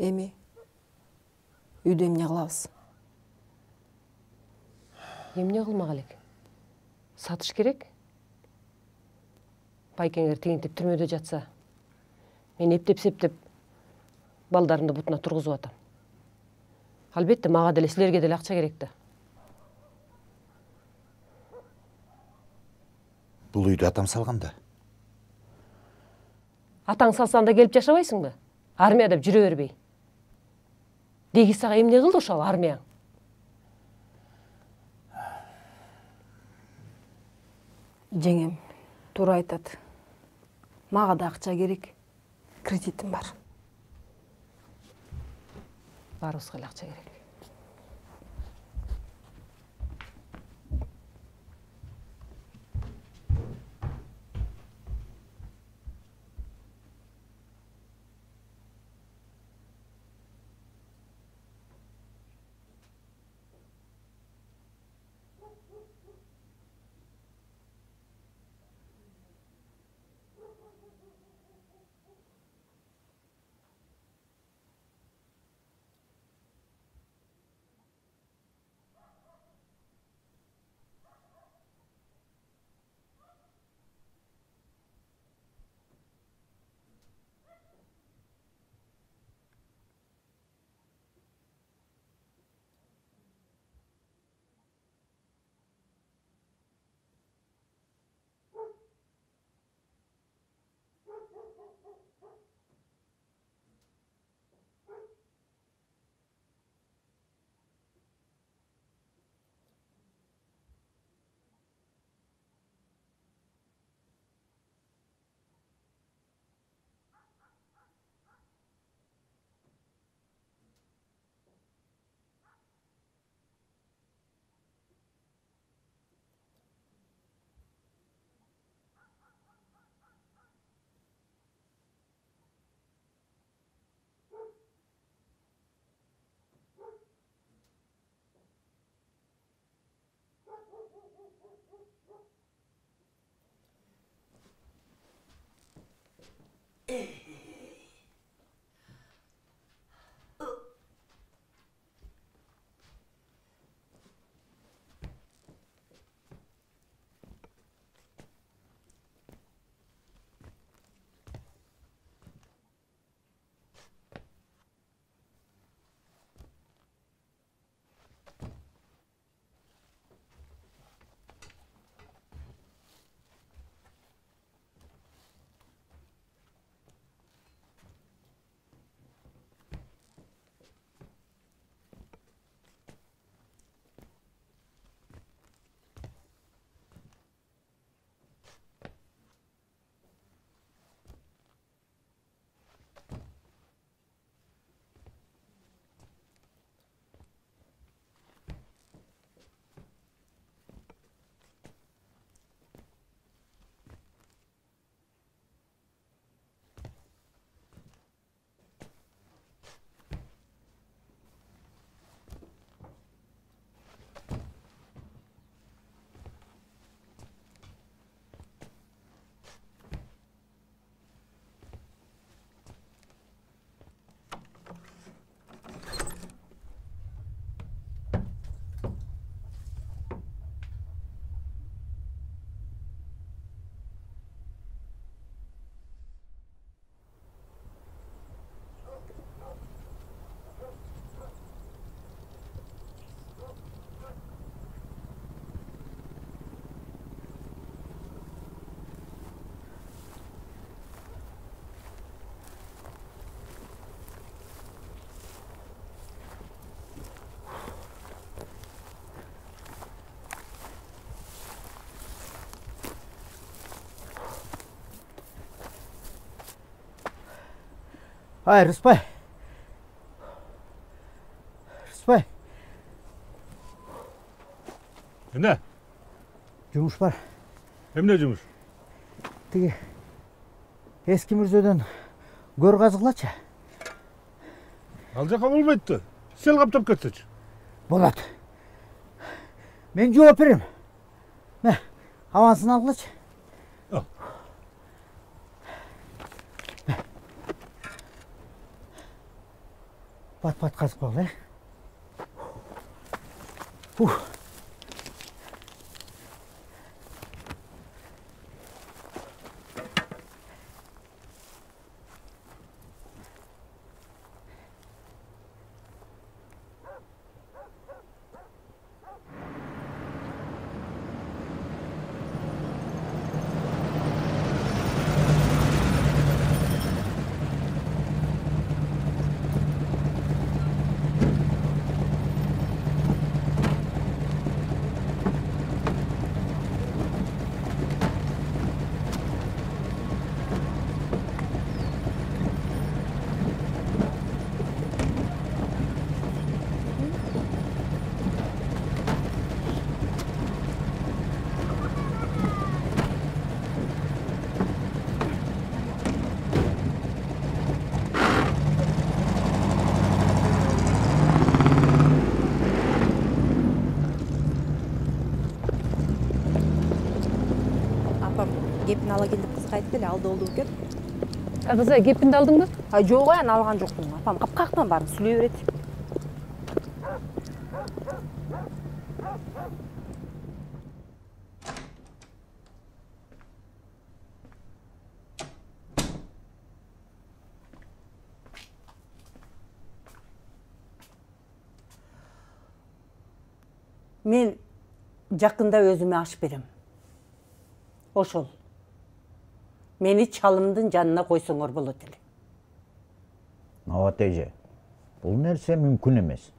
Эми үйдө эмне кылабыз? Эмне кылмак элек? Сатыш керек. Байкеңер тегинтип түрмөдө жатса, мен эптеп-септеп балдарымды бутуна тургузуп атам. Албетте мага деле силерге деле акча керек да. Бул үйдү атам салган да. Атаң салсанда келип жашабайсыңбы? Армия деп жүрө бербей. Деги сага эмне кылды ошол армияң? Жеңем туура айтат. Мага да акча керек. Кредитим бар. Баарыбызга эле акча керек. Ай, Рыспай. Рыспай. Эмне? Жумуш бар. Эмне жумуш? Тиги эски мүрзөдөн көр казгылачы. Ал жака болбойт да. Сел каптап кетсечи. Болот. Мен жооп берем. Мә, авансын алгылачы. Бат-бат қазып қоғыл, Кепін ала келдік қызға айтты әлі алды oldu екен. Кызы, кепинди алдыңбы? Жок, аны алган жокмун. Апам капкактан барып сүйлөй берет. Мен жақында өзіме аш берем. Ошол. Мени чалымдын жанына койсоңор болот эле. Нават эже, бул нерсе мүмкүн эмес.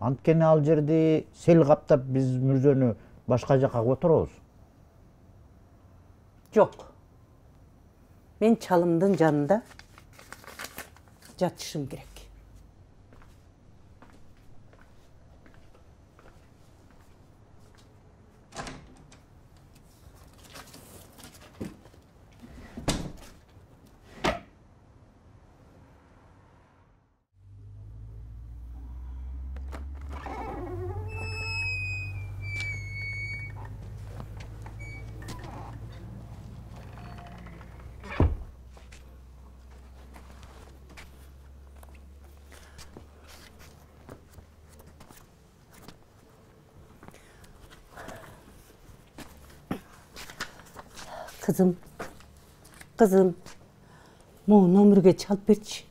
Анткени ал жерди сел каптап биз мүрзөнү башка жакка которобуз. Жок. Мен чалымдын жанында жатышым керек. Kızım, bu номерге çalıp берчи.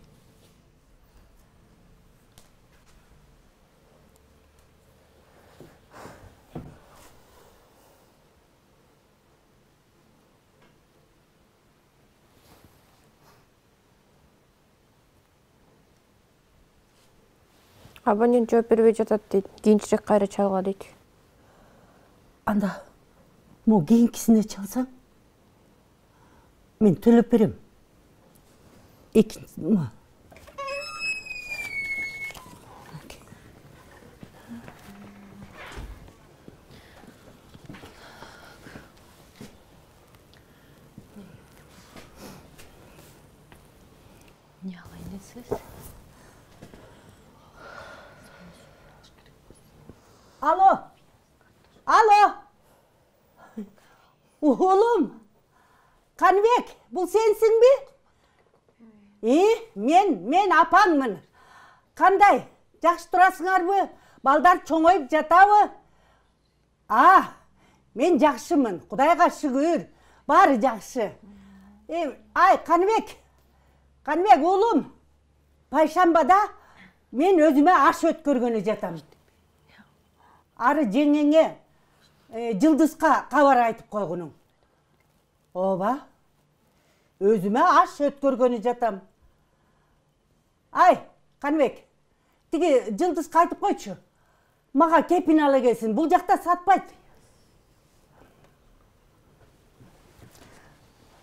Абонент жооп бербей жатат дейт. Кийинчерээк кайра чалга дейт. Анда, му кийинкисине çalsаң, мен төлөп берем. Экинчи, Не алайынсыз? Alo. Oğlum. Kanbek, bu sensin mi? Men apanmın. Kanday, жақсы турасыңарбы? Балдар чоңойып жатабы? Мен жақшымын. Құдайға шүгүр. Бары жақшы. Ай, Канбек, oğlum. Пайшамбада мен өзіме аш өткөргөнү жатам. Ары жеңеңе жылдызға кабар айтып койгунуң. Оба, өзіме аш өткөргөнү жатам. Ай, Канбек, тиги жылдызға айтып койчу. Мага кепин ала келсин, бул жакта сатпайт.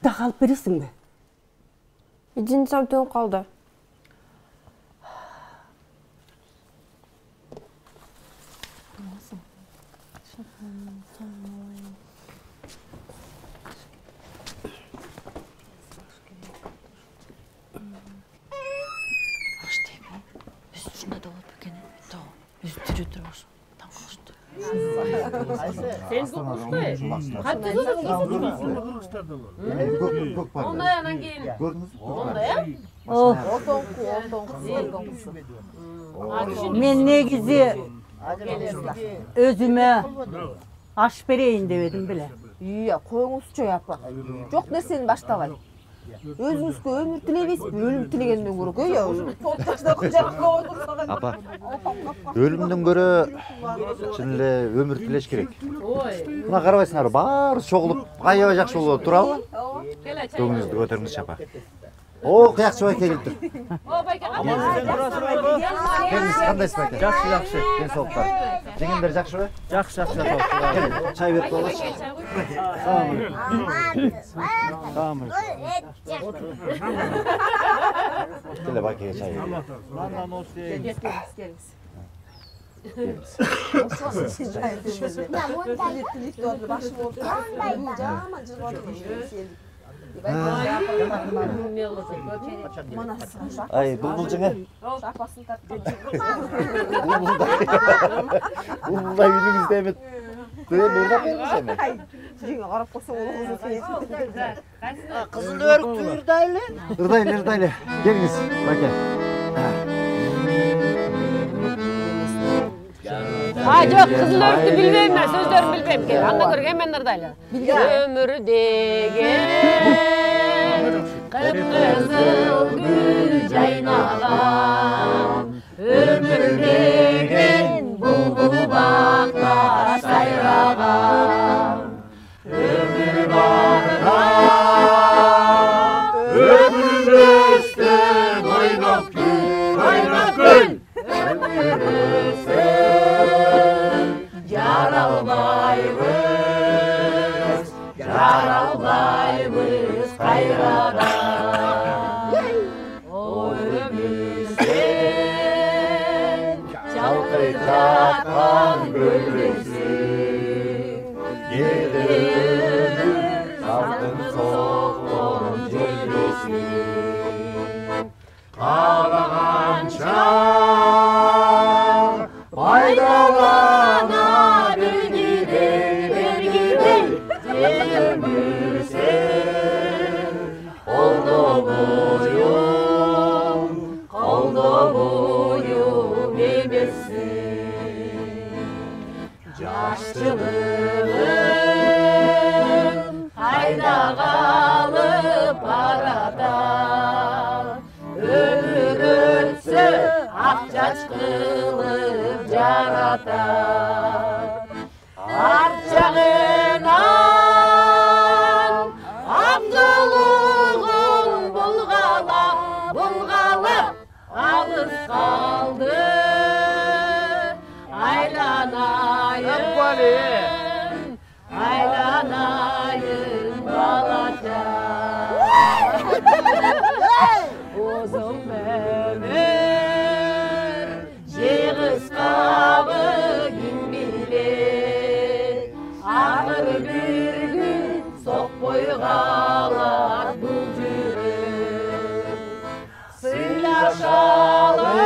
Дагы алып бересиңби? Единсам төн калды. Sen kokmuştay. Katı tutuyorsun. Onda yanan keyin. Onda ya. Oh, men negizi özüme aş bereyin demedim bile. Iya, koyuңузчу апа. Жок нерсени баштабай. Өзүңүзгө өмүр тилебейсизби? Өлүм тилегенден көрө я. Топташта кыжакка ойдурсаган. Апа, өлүмдөн көрө чын эле өмүр тилеш керек. Мына карабайсыңар, баары чогулуп, аябай жакшы болуп турабы? Көңүлүңүздү көтөрүңүзчү апа. О, кыякчы байке келип тур. О, байке Келиңиз, кандайсыз байке? Жакшы, жакшы. Ден соолукта. Жеңендер жакшыбы? Жакшы, жакшы. Келиң, чай берип коелучу. Tamam. Келе байкеге чай бер. Landan o şey. Ай, булбулжуңа. Булбулдай үйүңүздө эмет. Бурда келиңиз эми. Жеңе карап койсоң улуңуз Kızıl örük tuyurdaylı. Ырдайлы. Келиңиз, байке. Жок, кызыл өрүктү билбейм мен, сөздөрүн билбейм. Андан көрө эмен ырдайлы. Өмүр деген кып-кызыл гүл жайнаган. Өмүр деген булбул бакта сайраган. Өмүр барда ömrümüzden oynap gül, ömrümüzden yaralmayız kayradan. O ömrümüzden çalkaytatan bölgesin, gidilir salkın soğukun cülbesin. Ağlagança faydalana bergidey ömürsen oldu boyum emezsin. Yaşçılığın hayda kalıp arada, ömür ötse akçaç kılıp jaratar. Arçağınan amcılığın bulgalı alır kaldı. Aylanayın balaca. Uzun ömür Cığız kabı gün bilir. Ağır bir gün sok boygalar bu cürüm. Sıylaşalım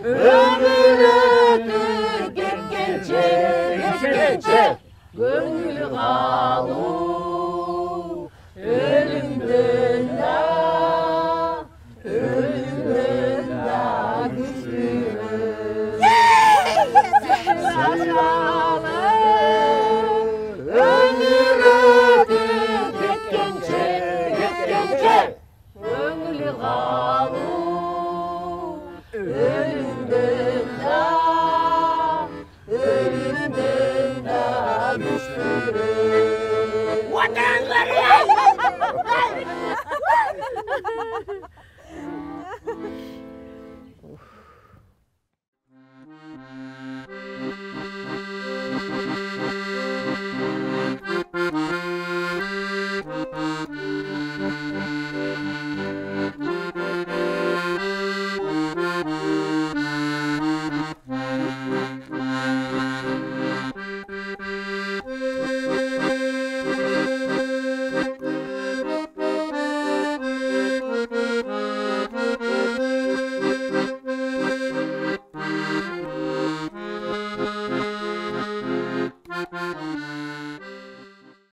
ömür ötür geçkençe gönül kalı ölümden da güçlüyüm. Sıylaşalım ömür ötür geçkençe gönül kalı ölümden da güçlüyüm.